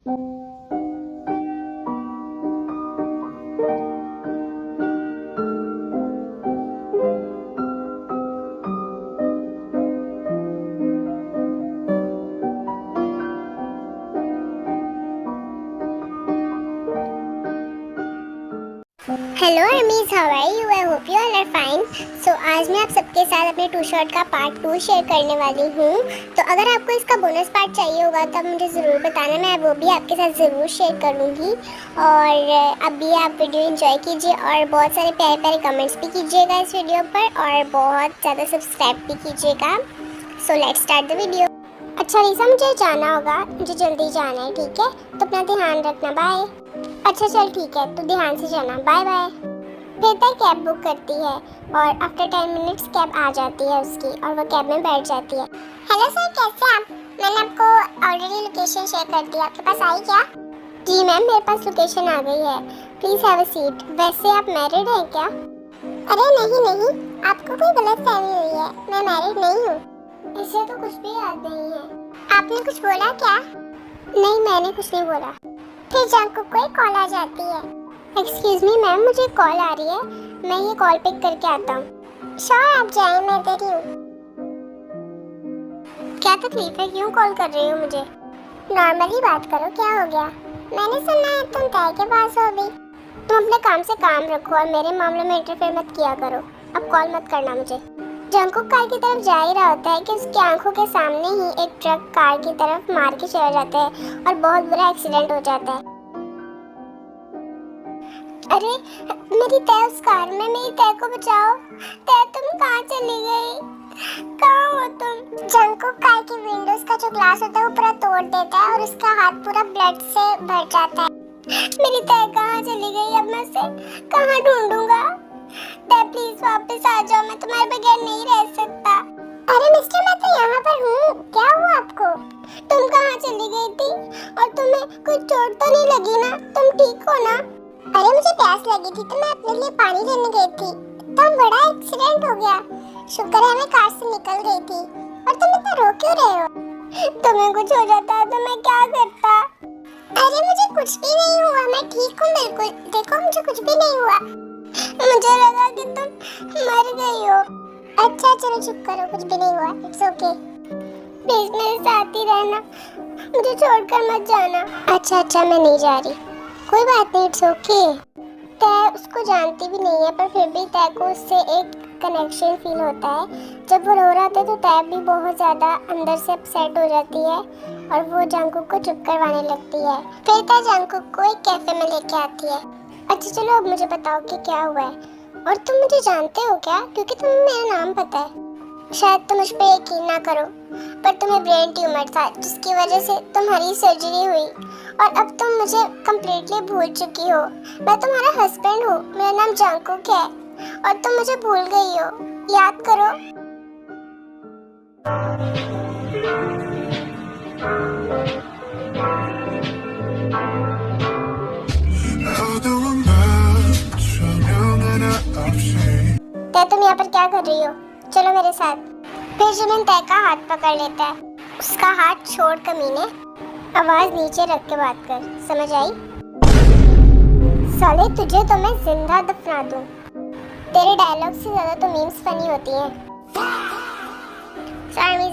Hello armies, how are you? I hope you all are fine. So आज मैं आप सबके साथ अपने टू शॉट का पार्ट 2 शेयर करने वाली हूँ। तो अगर आपको इसका बोनस पार्ट चाहिए होगा तो आप मुझे ज़रूर बताना, मैं वो भी आपके साथ ज़रूर शेयर करूँगी। और अभी आप वीडियो एंजॉय कीजिए और बहुत सारे प्यारे प्यारे कमेंट्स भी कीजिएगा इस वीडियो पर और बहुत ज़्यादा सब्सक्राइब भी कीजिएगा। So let's start the video. अच्छा रीसा, मुझे जाना होगा, मुझे जल्दी जाना है, ठीक है? तो अपना ध्यान रखना, बाय। अच्छा चल ठीक है, तो ध्यान से जाना, बाय बाय। फिर तक कैब बुक करती है और आफ्टर 10 मिनट्स कैब आ जाती है उसकी और वो कैब में बैठ जाती है। हेलो सर, कैसे आप? मैंने आपको ऑलरेडी लोकेशन शेयर कर दी, आपके पास आई क्या? जी मैम, मेरे पास लोकेशन आ गई है, प्लीज़ हैव अ सीट। वैसे आप मैरिड हैं क्या? अरे नहीं, आपको कोई गलत फहमी हुई है, मैं मैरिड नहीं हूँ। इसे तो कुछ भी याद नहीं है। आपने कुछ बोला क्या? नहीं, मैंने कुछ नहीं बोला। फिर जंकुक को एक कॉल आ जाती है। एक्सक्यूज मी मैम, मुझे कॉल आ रही है, मैं ये कॉल पिक करके आता हूँ। श्योर, आप जाएं, मैं इधर ही हूँ। क्या तकलीफ है, क्यों कॉल कर रही हो मुझे? नॉर्मली बात करो, क्या हो गया? मैंने सुना है तुम ताई के पास हो अभी। तुम अपने काम से काम रखो और मेरे मामलों में इंटरफेयर मत किया करो। अब कॉल मत करना मुझे। जंकुक कार की तरफ जा ही रहा होता है कि उसकी आंखों के सामने ही एक ट्रक कार की तरफ मार के चला जाता है और बहुत बुरा एक्सीडेंट हो जाता है। अरे मेरी तय उस कार में, मेरी तय को बचाओ। तय, तुम कहाँ चली गई? कहाँ हो तुम? जंकुक कार की विंडोज का जो ग्लास होता है वो पूरा तोड़ देता है और उसका हाथ पूरा ब्लड से भर जाता है। मेरी तय कहाँ चली गई? अब मैं उसे कहाँ ढूंढूंगा? तय प्लीज वापस आ जाओ, मैं तुम्हारे बगैर नहीं रह सकता। अरे मिस्टर, मैं तो यहाँ पर हूँ, क्या हुआ आपको? तुम कहाँ चली गई थी और तुम्हें कोई चोट तो नहीं लगी ना? तुम ठीक हो ना? अरे मुझे प्यास लगी थी तो मैं अपने लिए पानी लेने गई थी, तब बड़ा एक्सीडेंट हो गया। शुक्र है मैं कार से निकल गई थी। और तुम इतना रो क्यों रहे हो? तुम्हें कुछ हो जाता तो मैं क्या करता? अरे मुझे कुछ भी नहीं हुआ, मैं ठीक हूँ बिल्कुल। देखो मुझे कुछ भी नहीं हुआ। मुझे लगा कि तुम मर गई हो। अच्छा चलो चुप करो, कुछ भी नहीं हुआ, इट्स ओके। प्लीज मेरे साथ ही रहना, मुझे छोड़कर मत जाना। अच्छा मैं नहीं जा रही, कोई बात नहीं, इट्स ओके। तय उसको जानती भी नहीं है पर फिर भी तय को उससे एक कनेक्शन फील होता है। जब वो रो रहा था तो तय भी बहुत ज़्यादा अंदर से अपसेट हो जाती है और वो जंकुक को चुप करवाने लगती है। फिर तय जंकुक को एक कैफे में लेके आती है। अच्छा चलो अब मुझे बताओ कि क्या हुआ है और तुम मुझे जानते हो क्या? क्योंकि तुम्हें मेरा नाम पता है। शायद तुम मुझ पर यकीन ना करो पर तुम्हें ब्रेन ट्यूमर था जिसकी वजह से तुम्हारी सर्जरी हुई और अब तुम मुझे कम्प्लीटली भूल चुकी हो। मैं तुम्हारा हस्बैंड हूँ, मेरा नाम जंकुक है और तुम मुझे भूल गई हो, याद करो। तय तुम यहाँ पर क्या कर रही हो? चलो मेरे साथ। फिर जिमिन तय का हाथ पकड़ लेता है। उसका हाथ छोड़ कमीने, आवाज नीचे रख के बात कर, समझ आई? साले तुझे तो मैं जिंदा दफना दूं। तेरे डायलॉग से ज्यादा तो मीम्स फनी होती हैं।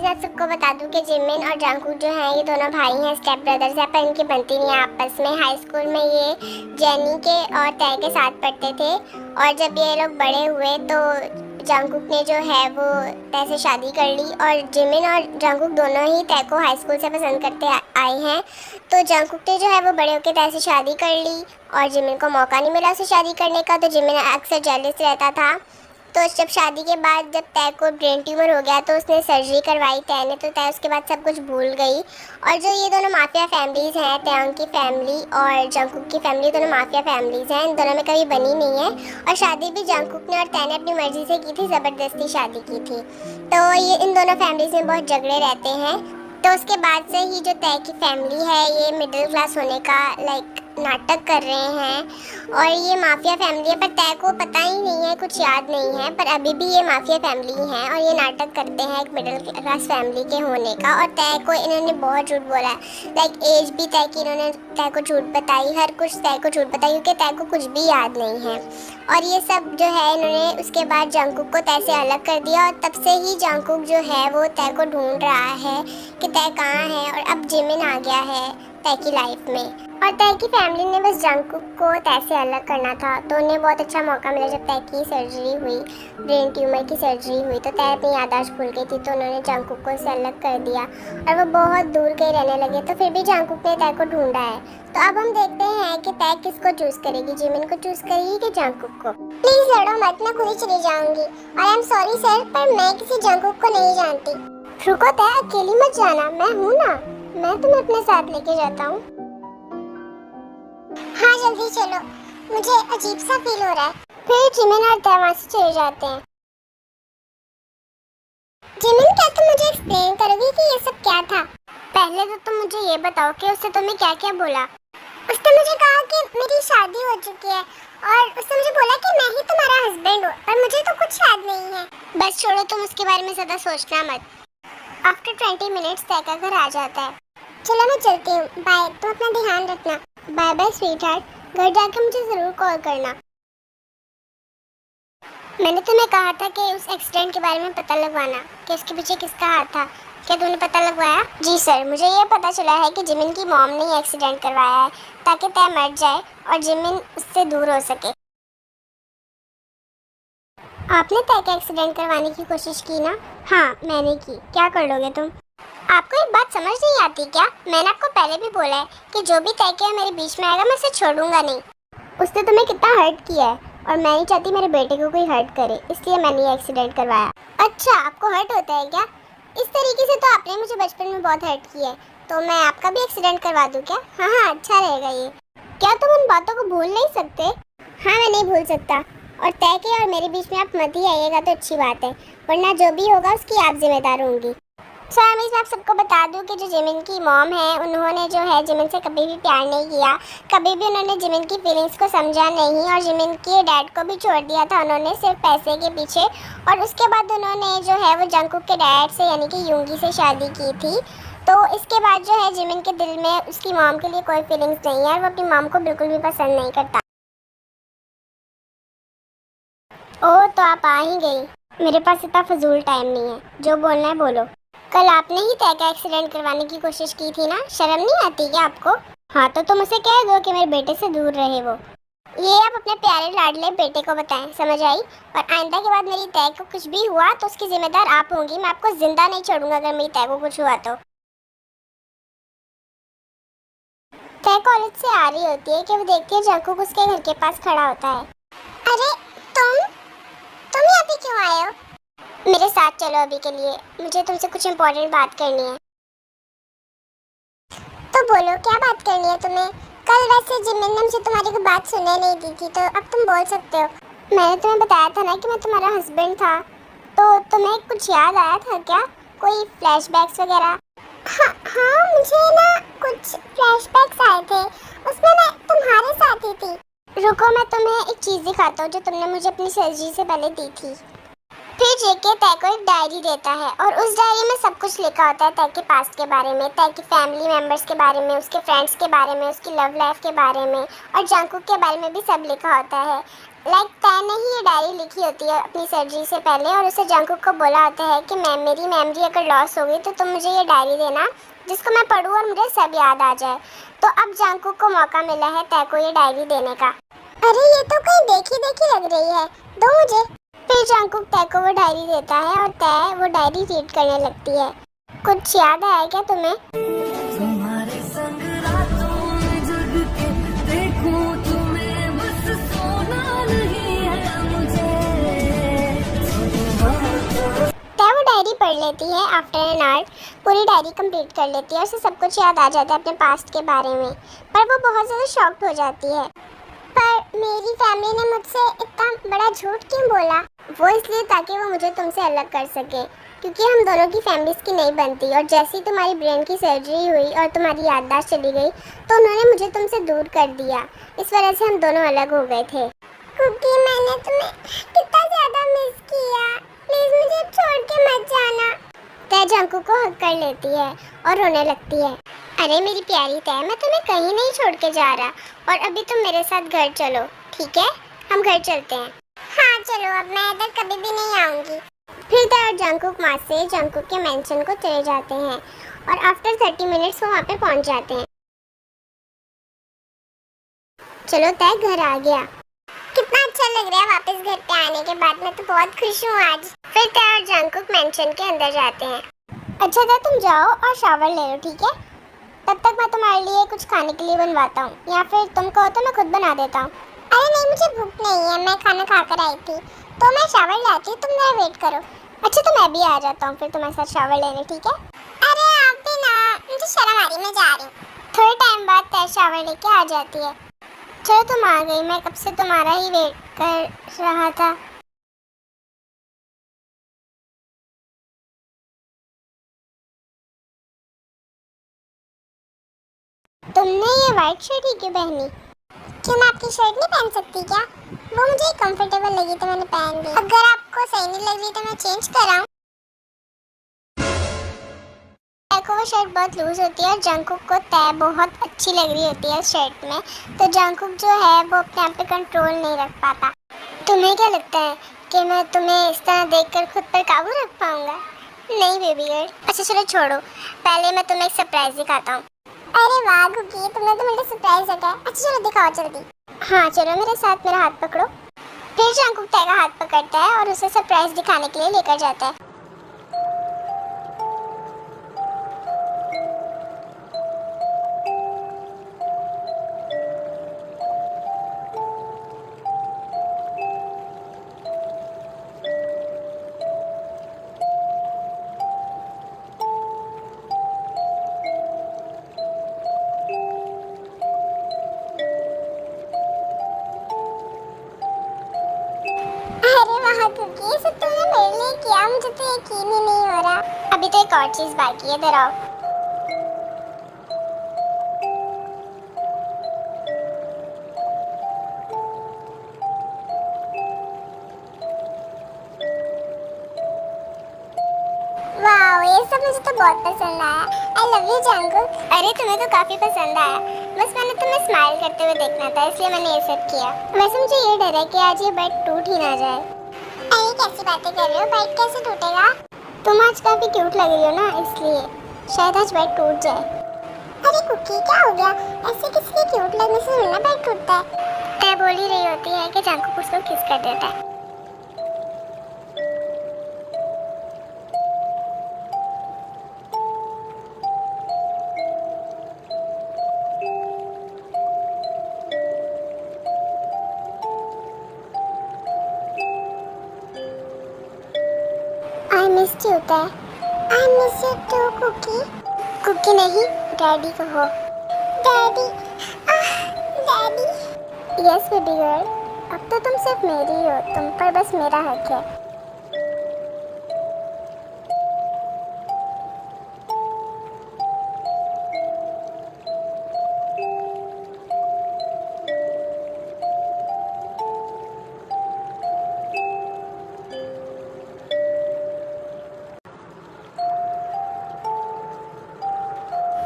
मैं सबको बता दूं कि जिमिन और जंकुक जो हैं ये दोनों भाई हैं, स्टेप ब्रदर्स हैं, पर इनकी बनती नहीं है आपस में। हाई स्कूल में ये जेनी के और तय के साथ पढ़ते थे और जब ये लोग बड़े हुए तो जंकुक ने जो है वो तय से शादी कर ली और जिमिन और जंकुक दोनों ही तय को हाई स्कूल से पसंद करते आए हैं। तो जंकुक ने जो है वो बड़े होकर तय से शादी कर ली और जिमिन को मौका नहीं मिला उसे शादी करने का, तो जिमिन अक्सर जेलस रहता था। तो जब शादी के बाद जब तय को ब्रेन ट्यूमर हो गया तो उसने सर्जरी करवाई तय ने, तो तय उसके बाद सब कुछ भूल गई। और जो ये दोनों माफिया फैमिलीज़ हैं, तयंग की फैमिली और जंकुक की फैमिली, दोनों माफिया फैमिलीज़ हैं, इन दोनों में कभी बनी नहीं है। और शादी भी जंकुक ने और तय ने अपनी मर्जी से की थी, ज़बरदस्ती शादी की थी। तो ये इन दोनों फैमिलीज़ में बहुत झगड़े रहते हैं। तो उसके बाद से ही जो तय की फैमिली है ये मिडिल क्लास होने का नाटक कर रहे हैं और ये माफिया फैमिली है, पर तय को पता ही नहीं है, कुछ याद नहीं है, पर अभी भी ये माफिया फैमिली है और ये नाटक करते हैं एक मिडिल क्लास फैमिली के होने का। और तय को इन्होंने बहुत झूठ बोला है, लाइक एज भी तय की इन्होंने तय को झूठ बताई, हर कुछ तय को झूठ बताई, क्योंकि तय को कुछ भी याद नहीं है। और ये सब जो है इन्होंने उसके बाद जंगकुक को तय से अलग कर दिया और तब से ही जंगकुक जो है वो तय को ढूंढ रहा है कि तय कहाँ है। और अब जिमिन आ गया है तय की लाइफ में और तय की फैमिली ने बस जंगकुक को तय से अलग करना था, तो उन्हें बहुत अच्छा मौका मिला। जब तय की सर्जरी हुई, ब्रेन ट्यूमर की सर्जरी हुई, तो तय अपनी याददाश्त भूल गई थी, तो उन्होंने जंगकुक को इससे अलग कर दिया और वो बहुत दूर कहीं रहने लगे। तो फिर भी जंगकुक ने तय को ढूंढा है। तो अब हम देखते हैं कि तय किसको चूज करेगी, जिमिन को चूज करेगी कि जंगकुक को। प्लीज लड़ो मत, मैं खुद ही चली जाऊंगी। और आई एम सॉरी सर, पर मैं किसी जंगकुक को नहीं जानती। रुको तय, अकेली मत जाना, मैं हूँ ना, मैं तुम्हें अपने साथ लेके जाता हूँ। हाँ जल्दी चलो, मुझे अजीब सा फील हो रहा है। फिर जिमिन और तय वहाँ से चले जाते हैं। जिमिन, क्या तुम मुझे एक्सप्लेन करोगी कि ये सब क्या था? पहले तो तुम मुझे ये बताओ कि उससे तुम्हें क्या क्या बोला। उसने मुझे कहा कि मेरी शादी हो चुकी है और उसने मुझे बोला कि मैं ही तुम्हारा हस्बैंड हूँ, पर मुझे तो कुछ याद नहीं है। बस छोड़ो, तुम उसके बारे में ज़्यादा सोचना मत। आफ्टर 20 मिनट्स तय का घर आ जाता है। चलो मैं चलती हूँ, बाय, तुम अपना ध्यान रखना। बाय बाय स्वीट हार्ट, घर जाकर मुझे ज़रूर कॉल करना। मैंने तुम्हें कहा था कि उस एक्सीडेंट के बारे में पता लगवाना कि उसके पीछे किसका हाथ था। क्या तुमने पता लगवाया? जी सर, मुझे ये पता चला है कि जिमिन की मॉम ने एक्सीडेंट करवाया है ताकि तय मर जाए और जिमिन उससे दूर हो सके। आपने तय का एक्सीडेंट करवाने की कोशिश की ना? हाँ मैंने की। क्या कर लोगे तुम? आपको एक बात समझ नहीं आती क्या? मैंने आपको पहले भी बोला है कि जो भी तय किया मेरे बीच में आएगा मैं उसे छोड़ूंगा नहीं। उसने तुम्हें कितना हर्ट किया है और मैं नहीं चाहती मेरे बेटे को कोई हर्ट करे, इसलिए मैंने ये एक्सीडेंट करवाया। अच्छा, आपको हर्ट होता है क्या? इस तरीके से तो आपने मुझे बचपन में बहुत हर्ट किया है, तो मैं आपका भी एक्सीडेंट करवा दूँ क्या? हाँ हाँ, अच्छा रहेगा ये। क्या तुम उन बातों को भूल नहीं सकते? हाँ मैं नहीं भूल सकता, और तय के और मेरे बीच में आप मत ही आइएगा तो अच्छी बात है, वरना जो भी होगा उसकी आप जिम्मेदार होंगी। सर मैं आप सबको बता दूं कि जो जिमिन की मॉम है उन्होंने जो है जिमिन से कभी भी प्यार नहीं किया, कभी भी उन्होंने जिमिन की फीलिंग्स को समझा नहीं और जिमिन के डैड को भी छोड़ दिया था उन्होंने सिर्फ पैसे के पीछे। और उसके बाद उन्होंने जो है वो जंगकुक के डैड से यानी कि यूंगी से शादी की थी। तो इसके बाद जो है जिमिन के दिल में उसकी मॉम के लिए कोई फीलिंग्स नहीं है और वो अपनी मॉम को बिल्कुल भी पसंद नहीं करता। ओह तो आप आ ही गई, मेरे पास इतना फजूल टाइम नहीं है, जो बोलना है बोलो। कल आपने ही तय का एक्सीडेंट करवाने की कोशिश की थी ना, शर्म नहीं आती क्या आपको? हाँ तो तुम उसे कह दो कि मेरे बेटे से दूर रहे वो। ये आप अपने प्यारे लाडले बेटे को बताएं, समझ आई? और आइंदा के बाद मेरी तय को कुछ भी हुआ तो उसकी जिम्मेदार आप होंगी, मैं आपको जिंदा नहीं छोड़ूंगा अगर मेरी तय को कुछ हुआ तो। तय कॉलेज से आ रही होती है कि वो देखती है जंगकुक उसके घर के पास खड़ा होता है। अरे तुम यहाँ पे क्यों आए हो? मेरे साथ चलो अभी के लिए, मुझे तुमसे कुछ इम्पोर्टेंट बात करनी है। तो बोलो क्या बात करनी है तुम्हें? कल वैसे जिमिन ने मुझे तुम्हारी कोई बात सुनने नहीं दी थी, तो अब तुम बोल सकते हो। मैंने तुम्हें बताया था ना कि मैं तुम्हारा हस्बैंड था, तो तुम्हें कुछ याद आया था क्या? कोई फ्लैशबैक्स वगैरह? हाँ मुझे ना कुछ फ्लैशबैक्स आए थे, उसमें मैं तुम्हारे साथ ही थी। रुको मैं तुम्हें एक चीज़ दिखाता हूँ जो तुमने मुझे अपनी सर्जरी से पहले दी थी। फिर जेके तय को एक डायरी देता है और उस डायरी में सब कुछ लिखा होता है तय के पास्ट के बारे में, तय की फैमिली मेम्बर्स के बारे में, उसके फ्रेंड्स के बारे में, उसकी लव लाइफ के बारे में और जंगकुक के बारे में भी सब लिखा होता है। लाइक तय ने ही ये डायरी लिखी होती है अपनी सर्जरी से पहले और उसे जंगकुक को बोला होता है कि मेरी मेमोरी अगर लॉस हो गई तो तुम मुझे ये डायरी देना जिसको मैं पढूं और मुझे सब याद आ जाए। तो अब जंगकुक को मौका मिला है तय को ये डायरी देने का। अरे ये तो कहीं देखी देखी लग रही है, दो मुझे। फिर जंगकुक तय को वो डायरी देता है और तय वो डायरी रीड करने लगती है। कुछ याद आया क्या तुम्हें? तुम्हारे संग रातों में जग के देखूं तुम्हें, बस सोना नहीं है मुझे। तय वो डायरी पढ़ लेती है आफ्टर एन आवर, पूरी डायरी कंप्लीट कर लेती है और उसे सब कुछ याद आ जाता है अपने पास्ट के बारे में, पर वो बहुत ज़्यादा शॉक्ड हो जाती है। पर मेरी फैमिली ने मुझसे इतना बड़ा झूठ क्यों बोला? वो इसलिए ताकि वो मुझे तुमसे अलग कर सके। क्योंकि हम दोनों की फैमिलीज की नहीं बनती। और जैसे ही तुम्हारी ब्रेन की सर्जरी हुई और तुम्हारी याददाश्त चली गई तो उन्होंने मुझे तुमसे दूर कर दिया। इस वजह से हम दोनों अलग हो गए थे। कुकी, मैंने तुम्हें कितना ज़्यादा मिस किया। प्लीज़ मुझे छोड़ के मत जाना। तय जंकुक को हक कर लेती है और रोने लगती है। अरे मेरी प्यारी तय, मैं तुम्हें कहीं नहीं छोड़ के जा रहा, और अभी तुम मेरे साथ घर चलो, ठीक है? हम घर चलते हैं। हाँ चलो, अब मैं इधर कभी भी नहीं आऊंगी। फिर तय और जंकुक वहाँ से जंकुक के मेंशन को चले जाते हैं और आफ्टर 30 मिनट्स वो वहाँ पे पहुँच जाते हैं। चलो तय घर आ गया। कितना अच्छा लग रहा है वापस घर पे आने के बाद। मैं तो बहुत खुश हूँ आज। फिर तय और जंकुक मेंशन के अंदर जाते हैं। अच्छा तय, तुम जाओ और शावर ले लो, ठीक है? तब तक मैं तुम्हारे लिए कुछ खाने के लिए बनवाता हूँ, या फिर तुम कहो तो मैं खुद बना देता हूँ। अरे नहीं, मुझे भूख नहीं है, मैं खाना खाकर आई थी, तो मैं शावर लाती हूँ, तुम मेरा वेट करो। अच्छा तो मैं भी आ जाता हूँ फिर तुम्हारे साथ शावर लेने, ठीक है? अरे आप भी ना, मुझे शर्म आ रही, मैं जा रही हूँ। थोड़े टाइम बाद तय शावर लेके आ जाती है। चलो तुम आ गई, मैं कब से तुम्हारा ही वेट कर रहा था। तुमने ये वाइट शर्ट ही क्यों पहनी? क्यों मैं आपकी शर्ट नहीं पहन सकती क्या? वो मुझे कंफर्टेबल लगी तो मैंने पहन ली। अगर आपको सही नहीं लग रही तो मैं चेंज कराऊं? तय को वो शर्ट बहुत लूज होती है और जंकुक को तय बहुत अच्छी लग रही होती है शर्ट में, तो जंकुक जो है वो अपने आप पे कंट्रोल नहीं रख पाता। तुम्हें क्या लगता है कि मैं तुम्हें इस तरह देखकर खुद पर काबू रख पाऊंगा? नहीं बेबी गर्ल। अच्छा चलो छोड़ो, पहले मैं तुम्हें एक सरप्राइज दिखाता हूँ। अरे वाह कुकी, तुमने तो मुझे सरप्राइज रखा है। अच्छा चलो दिखाओ जल्दी। हाँ चलो मेरे साथ, मेरा हाथ पकड़ो। फिर जंकुक तय का हाथ पकड़ता है और उसे सरप्राइज दिखाने के लिए लेकर जाता है। अरे वाह कुकी, ये सब तुमने मेरे लिए किया, मुझे तो यकीन ही नहीं हो रहा। अभी तो एक और चीज बाकी है, इधर आओ। वाह, ये सब मुझे तो बहुत पसंद आया। I love you Jungkook. अरे तुम्हें तो काफी पसंद आया, बस मैंने तुम्हें स्माइल करते हुए देखना था, इसलिए मैंने ये सब किया। वैसे मुझे ये डर है कि आज ये बेड टूट ही ना जाए। अरे कैसी बातें कर रहे हो, बेड कैसे टूटेगा? तुम आज काफी क्यूट लग रही हो ना, इसलिए शायद आज बेड टूट जाए। अरे कुकी क्या हो गया? ऐसे किसी के क्यूट लगने से थोड़ी ना बेड टूटता है। तय बोल ही रही होती है कि जंकुक उसको किस कर देता है। आई मिस यू तय। I miss you too cookie. Cookie नहीं, डैडी को हो। Daddy, daddy. Yes baby girl, अब तो तुम सिर्फ मेरी हो, तुम पर बस मेरा हक है।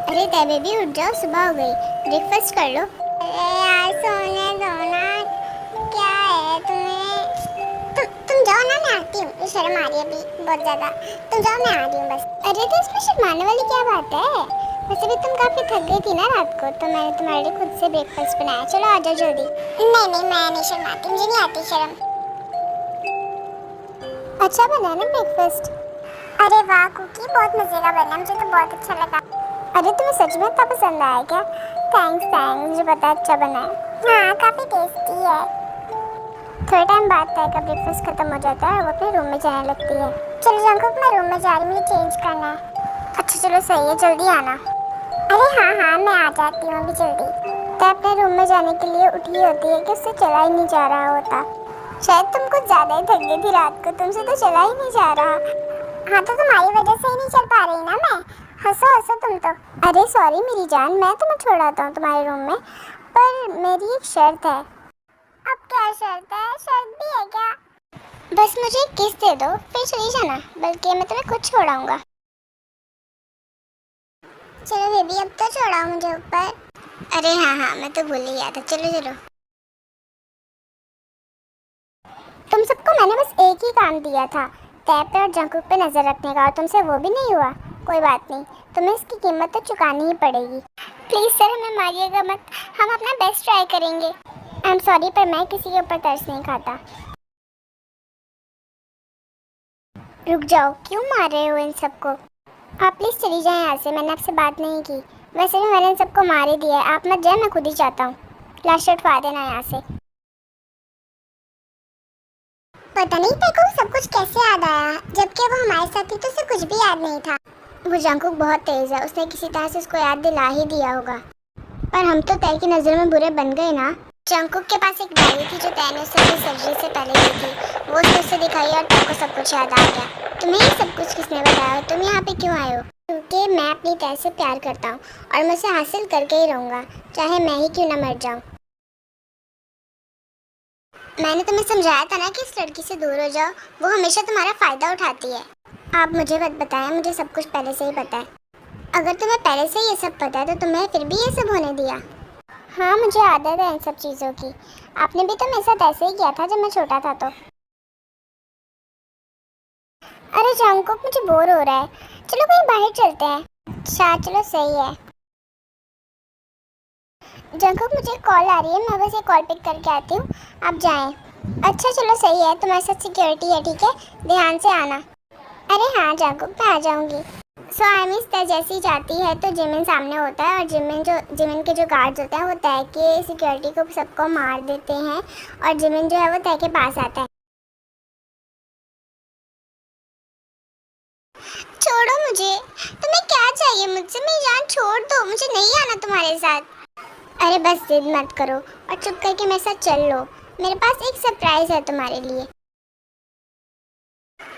अरे तय बेबी उठ जाओ, सुबह हो गई, ब्रेकफास्ट कर लो। अरे यार सोने दो ना, क्या है तुम्हें? तुम जाओ ना, मैं आती हूँ। मुझे शर्म आ रही है अभी बहुत ज्यादा। तुम जाओ, मैं आ रही हूँ बस। अरे तो इसमें शर्माने वाली क्या बात है? वैसे भी तुम काफी थक गई थी ना रात को, तो मैंने तुम्हारे लिए खुद से ब्रेकफास्ट बनाया। चलो आ जाओ जल्दी। नहीं नहीं, मैं नहीं शर्माती, मुझे नहीं आती शर्म। अच्छा बना ना ब्रेकफास्ट? अरे वाह कुकी, बहुत मजे का बना, मुझे तो बहुत अच्छा लगा। अरे तुम्हें सच में इतना पसंद आया क्या? थैंक्स थैंक्स, मुझे पता है अच्छा बना है। हाँ काफ़ी टेस्टी है। थोड़े टाइम बाद तय का ब्रेकफास्ट खत्म हो जाता है और वो अपने रूम में जाने लगती है। चलो जंकुक, मैं रूम में जा रही हूँ, मुझे चेंज करना है। अच्छा चलो सही है, जल्दी आना। अरे हाँ हाँ, मैं आ जाती हूँ अभी जल्दी। तय अपने रूम में जाने के लिए उठी होती है कि उससे चला ही नहीं जा रहा होता। शायद तुम कुछ ज़्यादा ही थक गई थी रात को, तुमसे तो चला ही नहीं जा रहा। हाँ तो तुम्हारी वजह से ही नहीं चल पा रही ना मैं। हंसो हंसो तुम तो। अरे सॉरी मेरी जान, मैं तुम्हें छोड़ाता हूँ तुम्हारे रूम में, पर मेरी एक शर्त है। अब क्या शर्त है? शर्त भी है क्या? बस मुझे एक किस दे दो फिर चली जाना, बल्कि मैं तुम्हें खुद छोड़ाऊंगा। चलो बेबी अब तो छोड़ाओ मुझे ऊपर। अरे हाँ हाँ मैं तो भूल ही गया था, चलो चलो। तुम सबको मैंने बस एक ही काम दिया था, टैब पे और जंकुक पे नजर रखने का, और तुमसे वो भी नहीं हुआ। कोई बात नहीं, तुम्हें इसकी कीमत तो चुकानी ही पड़ेगी। प्लीज सर हमें मारिएगा मत, हम अपना बेस्ट ट्राई करेंगे। आई एम सॉरी पर मैं किसी के ऊपर तरस नहीं खाता। रुक जाओ, क्यों मार रहे हो इन सबको? आप प्लीज चली जाएं यहाँ से, मैंने आपसे बात नहीं की। वैसे भी मैंने इन सबको मार ही दिया है, आप मत जाए, मैं खुद ही चाहता हूँ। लाश उठवा देना यहाँ से। पता नहीं तेरे को सब कुछ कैसे याद आया, जबकि वो हमारे साथ थी तो उसे कुछ भी याद नहीं था। वो जंकुक बहुत तेज है, उसने किसी तरह से उसको याद दिला ही दिया होगा। पर हम तो तय की नज़र में बुरे बन गए ना। जंकुक के पास एक डायरी थी जो तय ने उसे अपनी सर्जरी से पहले दी थी, वो उसने उसे दिखाई और तय को सब कुछ याद आ गया। तुम्हें ये सब कुछ किसने बताया? तुम यहाँ पे क्यों आए हो? क्योंकि मैं अपनी तय से प्यार करता हूँ और मैं उसे हासिल करके ही रहूँगा, चाहे मैं ही क्यों ना मर जाऊँ। मैंने तुम्हें समझाया था ना कि इस लड़की से दूर हो जाओ, वो हमेशा तुम्हारा फ़ायदा उठाती है। आप मुझे मत बताएं, मुझे सब कुछ पहले से ही पता है। अगर तुम्हें पहले से ये सब पता है तो तुम्हें फिर भी ये सब होने दिया? हाँ मुझे आदत है इन सब चीज़ों की। आपने भी तो मेरे साथ ऐसे ही किया था जब मैं छोटा था तो। अरे जंकुक मुझे बोर हो रहा है, चलो कहीं बाहर चलते हैं। अच्छा चलो सही है। जंकुक मुझे कॉल आ रही है, मैं बस ये कॉल पिक करके आती हूँ, आप जाएं। अच्छा चलो सही है, तुम्हारे साथ सिक्योरिटी है, ठीक है, ध्यान से आना। अरे हाँ जंकुक मैं आ जाऊँगी। सो आई मीन तय जैसी जाती है तो जिमिन सामने होता है, और जिमिन के जो गार्ड्स होते हैं वो तय के सिक्योरिटी को सबको मार देते हैं, और जिमिन जो है वो तय के पास आता है। छोड़ो मुझे, तुम्हें क्या चाहिए मुझसे? मेरी जान छोड़ दो, मुझे नहीं आना तुम्हारे साथ। अरे बस जिद मत करो और चुप करके मेरे साथ चल लो, मेरे पास एक सरप्राइज है तुम्हारे लिए।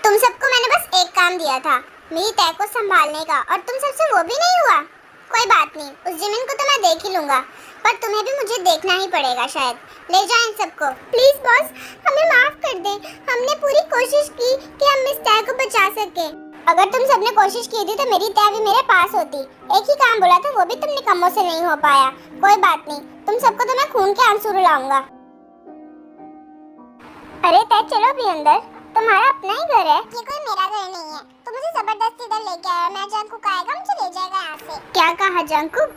तुम सबको मैंने बस एक काम दिया था, मेरी तय को संभालने का, और तुम सबसे वो भी नहीं हुआ। कोई बात नहीं, उस जिमिन को तो मैं देख ही लूंगा, पर तुम्हें भी मुझे देखना ही पड़ेगा शायद। ले जाएं इन सबको। प्लीज बॉस हमें माफ कर दें, हमने पूरी कोशिश की कि हम इस तय को बचा सके। अगर तुम सबने कोशिश की थी तो मेरी तय भी मेरे पास होती। एक ही काम बोला था, वो भी तुम निकम्मों से नहीं हो पाया। कोई बात नहीं, तुम सबको तो मैं खून के आंसू रुलाऊंगा। अरे तय चलो भी अंदर, तुम्हारा अपना ही घर है। ये कोई मेरा घर नहीं है, तुम मुझे जबरदस्ती इधर लेके आए हो। मैं जंकुक आएगा मुझे ले जाएगा यहाँ से। क्या कहा जंकुक?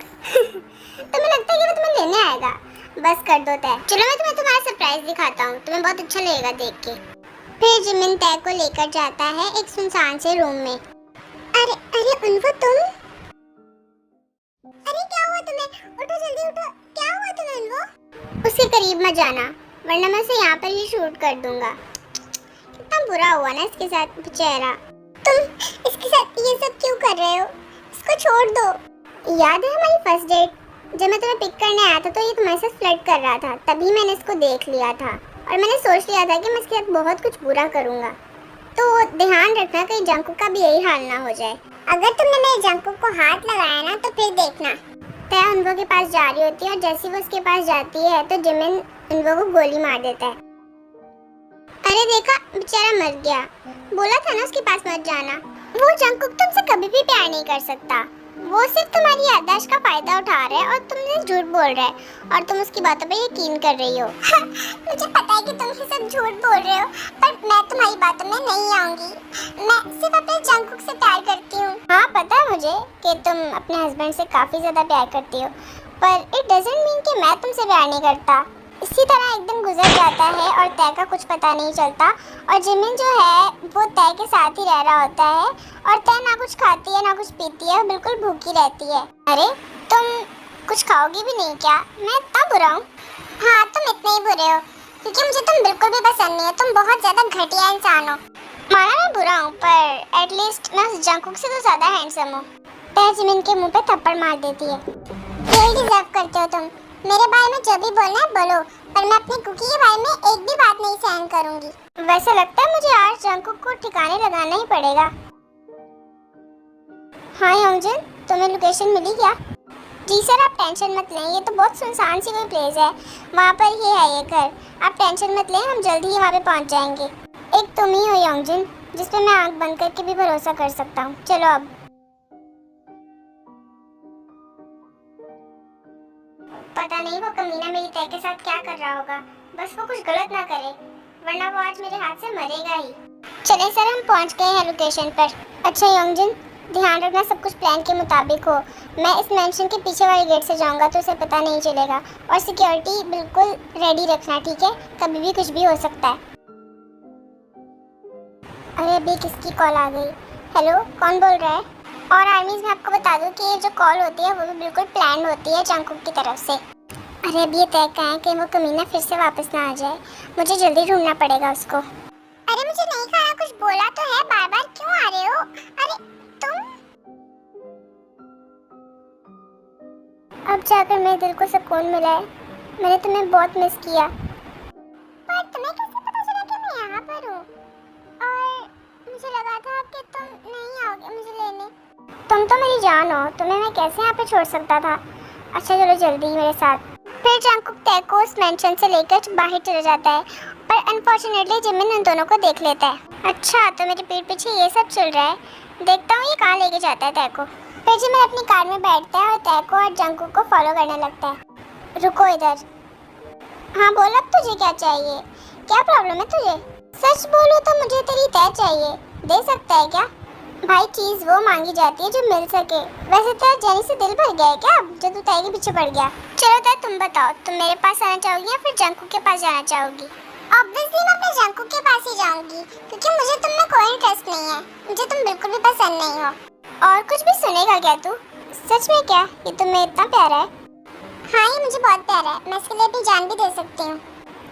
तुम्हें लगता है कि वो तुम्हें लेने आएगा? बस कर दो तय। चलो मैं तुम्हें तुम्हारा सरप्राइज दिखाता हूँ, तुम्हें बहुत अच्छा लगेगा देख के। फिर जिमिन तय को लेकर जाता है एक सुनसान से रूम में। अरे अरे उन्वो तुम? अरे क्या हुआ तुम्हें? उठो जल्दी उठो, क्या हुआ तुम्हें उन्वो? उसके करीब मत जाना वरना मैं उसे यहाँ पर ही शूट कर दूंगा। कितना बुरा हुआ ना इसके साथ बेचारा। तुम इसके साथ ये सब क्यों कर रहे हो? इसको छोड़ दो। याद है हमारी फर्स्ट डेट, जब मैं तुम्हें पिक करने आया था तो ये तुम्हारे साथ फ्लर्ट कर रहा था, तभी मैंने इसको देख लिया था और मैंने सोच लिया था कि मैं इसके साथ बहुत कुछ बुरा करूँगा। तो ध्यान रखना कहीं जंकुक का भी यही हाल ना हो जाए। अगर तुमने मेरे जंकुक को हाथ लगाया ना तो फिर देखना। तय उन्वो के पास जा रही होती है और जैसे वो उसके पास जाती है तो जिमिन उन्वो को गोली मार देता है। अरे देखा बेचारा मर गया, बोला था ना उसके पास मत जाना। वो जंकुक तुमसे कभी भी प्यार नहीं कर सकता, वो सिर्फ तुम्हारी याददाश्त का फायदा उठा रहा है और तुमसे झूठ बोल रहा है और तुम उसकी बातों पे यकीन कर रही हो। मुझे पता है कि तुम ये सब झूठ बोल रहे हो, पर मैं तुम्हारी बातों में नहीं आऊंगी। मैं सिर्फ अपने जंकुक से प्यार करती हूँ। हाँ पता है मुझे कि तुम अपने हस्बैंड से काफी ज्यादा प्यार करती हो, पर इट डजंट मीन कि मैं तुमसे प्यार नहीं करता। इसी तरह एक दिन गुजर जाता है और तय का कुछ पता नहीं चलता और जिमिन जो है वो तय के साथ ही रह रहा होता है और तय ना कुछ खाती है ना कुछ पीती है, बिल्कुल भूखी रहती है। अरे तुम कुछ खाओगी भी नहीं क्या? मैं इतना बुरा हूँ? हाँ तुम इतने ही बुरे हो क्योंकि मुझे तुम बिल्कुल भी पसंद नहीं है, तुम बहुत ज्यादा घटिया इंसान हो। माना मैं बुरा हूँ पर एटलीस्ट मैं उस जंकुक से तो ज्यादा हैंडसम हूँ। तय जिमिन के मुँह पे थप्पड़ मार देती है। यही डिजर्व करते हो तुम, मेरे बारे में जो भी बोलना है बोलो, पर मैं अपनी कुकी के बारे में एक भी बात नहीं सहन करूंगी। वैसे लगता है मुझे आज जंकुक को ठिकाने लगाना ही पड़ेगा। हाँ योंगजन, तुम्हें लोकेशन मिली क्या? जी सर, आप टेंशन मत लें, ये तो बहुत सुनसान सी कोई प्लेस है, वहाँ पर ही है ये घर। आप टेंशन मत लें, हम जल्दी ही वहाँ पे पहुँच जाएंगे। एक तुम ही हो योंगजन जिस पे मैं आंख बंद करके भी भरोसा कर सकता हूँ। चलो अब। पता नहीं वो कमीना मेरी तय के साथ क्या कर रहा होगा, बस वो कुछ गलत ना करे, वरना वो आज मेरे हाथ से मरेगा ही। चले सर, हम पहुंच गए हैं लोकेशन पर। अच्छा योंगजन, ध्यान रखना सब कुछ प्लान के मुताबिक हो। मैं इस मेंशन के पीछे वाले गेट से जाऊंगा तो उसे पता नहीं चलेगा, और सिक्योरिटी बिल्कुल रेडी रखना, ठीक है? कभी भी कुछ भी हो सकता है। अरे अभी किसकी कॉल आ गई? हेलो, कौन बोल रहा है? और आर्मीज, मैं आपको बता दूं कि ये जो कॉल होती है वो भी बिल्कुल प्लान होती है जंगकुक की तरफ से। अरे अब ये तय कहाँ है कि वो कमीना फिर से वापस ना आ जाए, मुझे जल्दी ढूंढना पड़ेगा उसको। अरे मुझे नहीं खाना, कुछ बोला तो है, बार बार क्यों आ रहे हो? अरे तुम। अब जाकर मेरे दिल को सुकून मिला है, मैंने तुम्हें बहुत मिस किया। पर तुम्हें कैसे पता चला कि मैं यहाँ पर हूँ? और मुझे लगा था कि तुम नहीं आओगे मुझे लेने। तुम तो मेरी जान हो, तुम्हें मैं कैसे यहाँ पे छोड़ सकता था? अच्छा चलो जल्दी मेरे साथ। फिर जंगकुक तय को उस मेंशन से लेकर बाहर चला जाता है, पर अनफॉर्चुनेटली जिमिन उन दोनों को देख लेता है। अच्छा, तो मेरे पीठ पीछे ये सब चल रहा है, देखता हूँ ये कहाँ लेके जाता है तय को। फिर जिमिन अपनी कार में बैठता है और तय को और जंगकुक को फॉलो करने लगता है। रुको इधर। हाँ बोल, अब तुझे क्या चाहिए? क्या प्रॉब्लम है तुझे? सच बोलो तो मुझे तेरी तय चाहिए, दे सकता है क्या? भाई चीज वो मांगी जाती है जो मिल सके। वैसे तेरा जेनी से दिल भर गया है क्या जो तू तय के पीछे पड़ गया? चलो तय, तुम बताओ, तुम मेरे पास आना चाहोगी या फिर जंगकुक के पास जाना चाहोगी? ऑब्वियसली मैं अपने जंगकुक के पास ही जाऊंगी, क्योंकि मुझे तुम में कोई इंटरेस्ट नहीं है, मुझे तुम बिल्कुल भी पसंद नहीं हो। और कुछ भी सुनेगा क्या तू? सच में क्या ये तुम्हें इतना प्यारा है? हाँ ये मुझे बहुत प्यारा है, मैं इसके लिए अपनी जान भी दे सकती हूँ।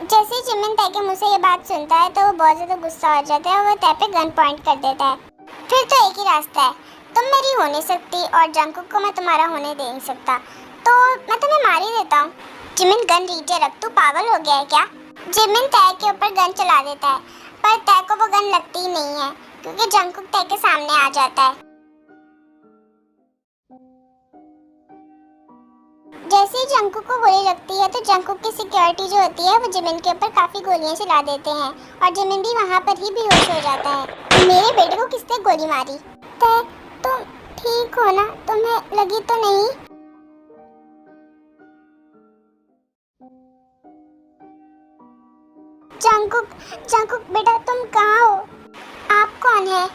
जैसे ही जिमिन तय के मुँह से ये बात सुनता है तो वो बहुत ज्यादा गुस्सा हो जाता है और वो तय पे गन पॉइंट कर देता है। फिर तो एक ही रास्ता है, तुम मेरी हो नहीं सकती और जंगकुक को मैं तुम्हारा होने दे नहीं सकता, तो मैं तुम्हें मार ही देता हूँ। जिमिन गन नीचे रख, तू पागल हो गया है क्या? जिमिन तय के ऊपर गन चला देता है, पर तय को वो गन लगती ही नहीं है क्योंकि जंगकुक तय के सामने आ जाता है। जैसे ही जंगकुक को गोली लगती है तो जंगकुक की सिक्योरिटी जो होती है वो जिमिन के ऊपर काफी गोलियां चला देते हैं और जिमिन भी वहाँ पर ही बेहोश हो जाता है। मेरे बेटे को किसने गोली मारी? तय तुम ठीक हो ना? तुम्हें लगी तो नहीं? जंगकुक, जंगकुक बेटा तुम कहाँ हो? आप कौन है?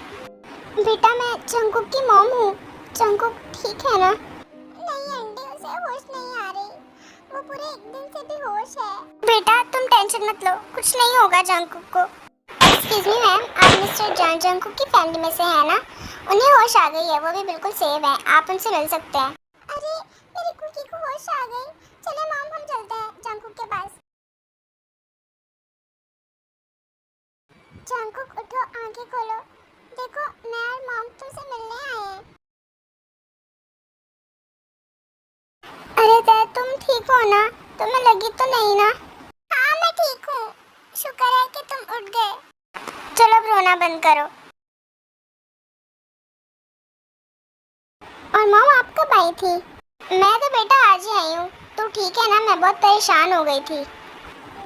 बेटा मैं जंगकुक की मॉम हूँ। जंगकुक ठीक है ना? नहीं आंटी, उसे होश नहीं आ रही, वो पूरे एक दिन से बेहोश है। बेटा तुम टेंशन मत लो, कुछ नहीं होगा जंगकुक को। एक्सक्यूज मी मैम, आप मिस्टर जॉन जंगकुक की फैमिली में से हैं ना? उन्हें होश आ गई है, वो भी बिल्कुल सेफ है, आप उनसे मिल सकते हैं। अरे मेरी कुकी को होश आ गई, चले मॉम हम चलते हैं जंगकुक के पास। जंगकुक उठो, आंखें खोलो, देखो मैं और मॉम तुमसे मिलने आए हैं। अरे तय तुम ठीक हो ना? तुम्हें लगी तो नहीं ना? हाँ मैं ठीक हूँ, शुक्र है कि तुम उठ गए। चलो अब रोना बंद करो। और मॉम आप कब आई थी? मैं तो बेटा आज ही आई हूँ। तू ठीक है ना? मैं बहुत परेशान हो गई थी।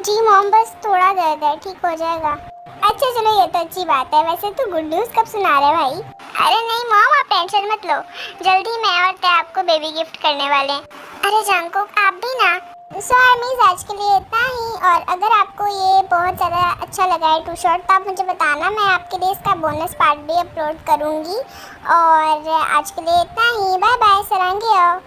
जी मॉम, बस थोड़ा दर्द है, ठीक हो जाएगा। अच्छा चलो ये तो अच्छी बात है। वैसे तू गुड न्यूज़ कब सुना रहे भाई? अरे नहीं मॉम, आप टेंशन मत लो, जल्दी मैं और तय आपको बेबी गिफ्ट करने वाले हैं। अरे जंगकुक आप भी ना। सो आर्मीज आज के लिए इतना ही, और अगर आपको ये बहुत ज़्यादा अच्छा लगा है टू शॉट तो आप मुझे बताना, मैं आपके लिए इसका बोनस पार्ट भी अपलोड करूँगी। और आज के लिए इतना ही, बाय बाय, सरांगे आओ।